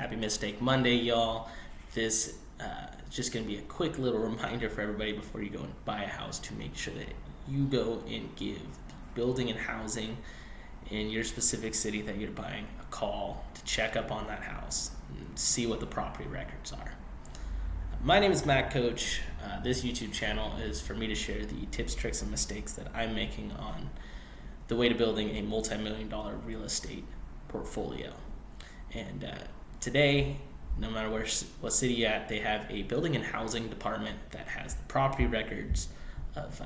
Happy Mistake Monday, y'all. This is just going to be a quick little reminder for everybody before you go and buy a house to make sure that you go and give the building and housing in your specific city that you're buying a call to check up on that house and see what the property records are. My name is Matt Coach. This YouTube channel is for me to share the tips, tricks, and mistakes that I'm making on the way to building a multi-million-dollar real estate portfolio. And today, no matter what city you're at, they have a building and housing department that has the property records of,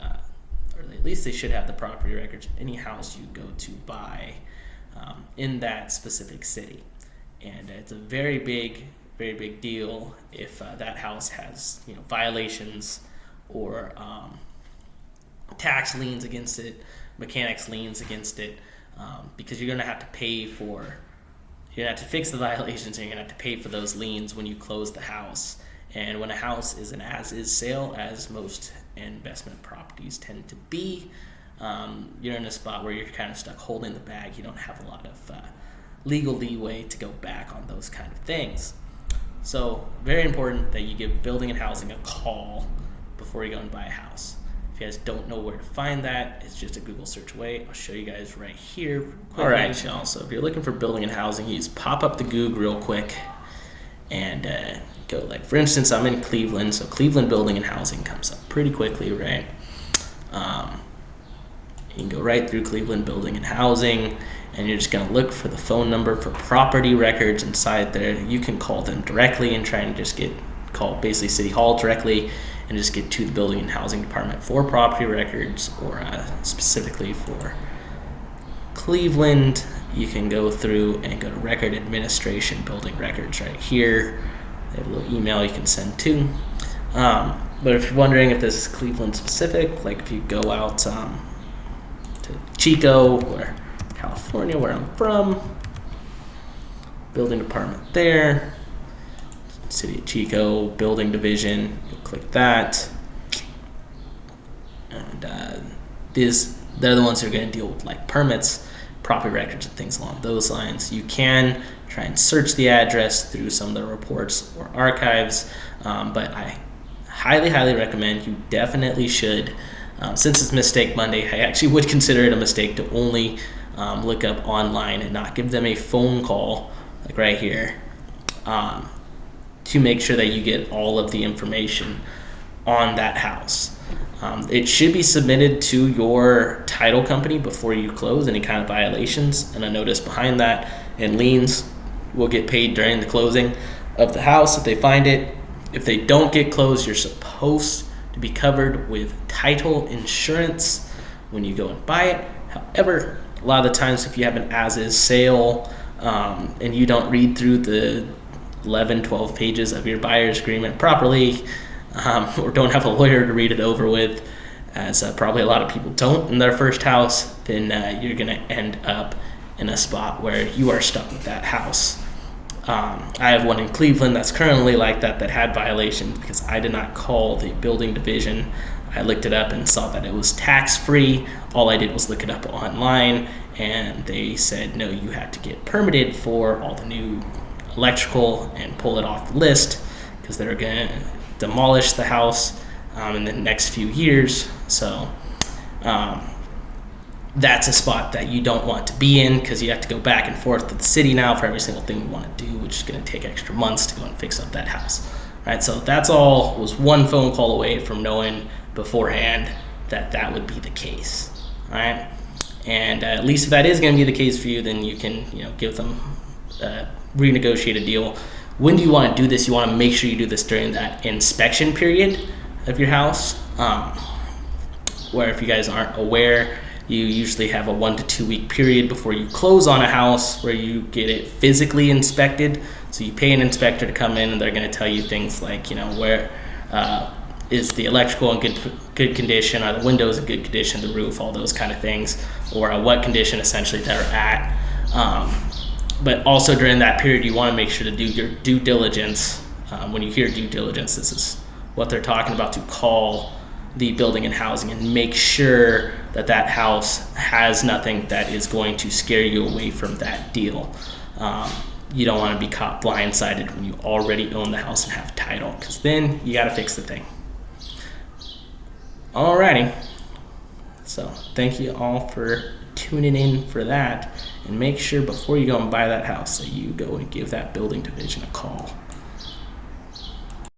or at least they should have the property records of any house you go to buy in that specific city. And it's a very big deal if that house has violations or tax liens against it, mechanics liens against it, because you're going to have to pay for. You're going to have to fix the violations, and you're going to have to pay for those liens when you close the house. And when a house is an as-is sale, as most investment properties tend to be, you're in a spot where you're kind of stuck holding the bag. You don't have a lot of legal leeway to go back on those kind of things. So very important that you give building and housing a call before you go and buy a house. If you guys don't know where to find that, it's just a Google search away. I'll show you guys right here. All right, y'all. So if you're looking for building and housing, you just pop up the Google real quick and go, like, for instance, I'm in Cleveland, so Cleveland building and housing comes up pretty quickly, right? You can go right through Cleveland building and housing, and you're just going to look for the phone number for property records inside there. You can call them directly and try and just call basically City Hall directly and just get to the building and housing department for property records, or specifically for Cleveland, you can go through and go to record administration, building records right here. They have a little email you can send to. But if you're wondering if this is Cleveland specific, like if you go out to Chico or California, where I'm from, building department there, City of Chico, building division, you'll click that. And they're the ones who are going to deal with like permits, property records, and things along those lines. You can try and search the address through some of the reports or archives, but I highly recommend you definitely should. Since it's Mistake Monday, I actually would consider it a mistake to only look up online and not give them a phone call, like right here, to make sure that you get all of the information on that house. It should be submitted to your title company before you close any kind of violations, and a notice behind that, and liens will get paid during the closing of the house if they find it. If they don't get closed, you're supposed to be covered with title insurance when you go and buy it. However, a lot of the times if you have an as-is sale and you don't read through the 12 pages of your buyer's agreement properly, or don't have a lawyer to read it over with, as probably a lot of people don't in their first house, then you're going to end up in a spot where you are stuck with that house. I have one in Cleveland that's currently like that had violations because I did not call the building division. I looked it up and saw that it was tax-free. All I did was look it up online, and they said, no, you had to get permitted for all the new electrical and pull it off the list because they're going to demolish the house in the next few years. So that's a spot that you don't want to be in, because you have to go back and forth to the city now for every single thing you want to do, which is going to take extra months to go and fix up that house. Right? So that's all was one phone call away from knowing beforehand that would be the case. All right? And at least if that is going to be the case for you, then you can give them renegotiate a deal. When do you want to do this? You want to make sure you do this during that inspection period of your house, where, if you guys aren't aware, you usually have a 1 to 2 week period before you close on a house where you get it physically inspected. So you pay an inspector to come in, and they're going to tell you things like, where is the electrical in good condition, are the windows in good condition, the roof, all those kind of things, or what condition essentially they're at. But also during that period, you want to make sure to do your due diligence. When you hear due diligence, this is what they're talking about, to call the building and housing and make sure that house has nothing that is going to scare you away from that deal. you don't want to be caught blindsided when you already own the house and have title, because then you got to fix the thing. Alrighty, so thank you all for tuning in for that, and make sure before you go and buy that house that you go and give that building division a call.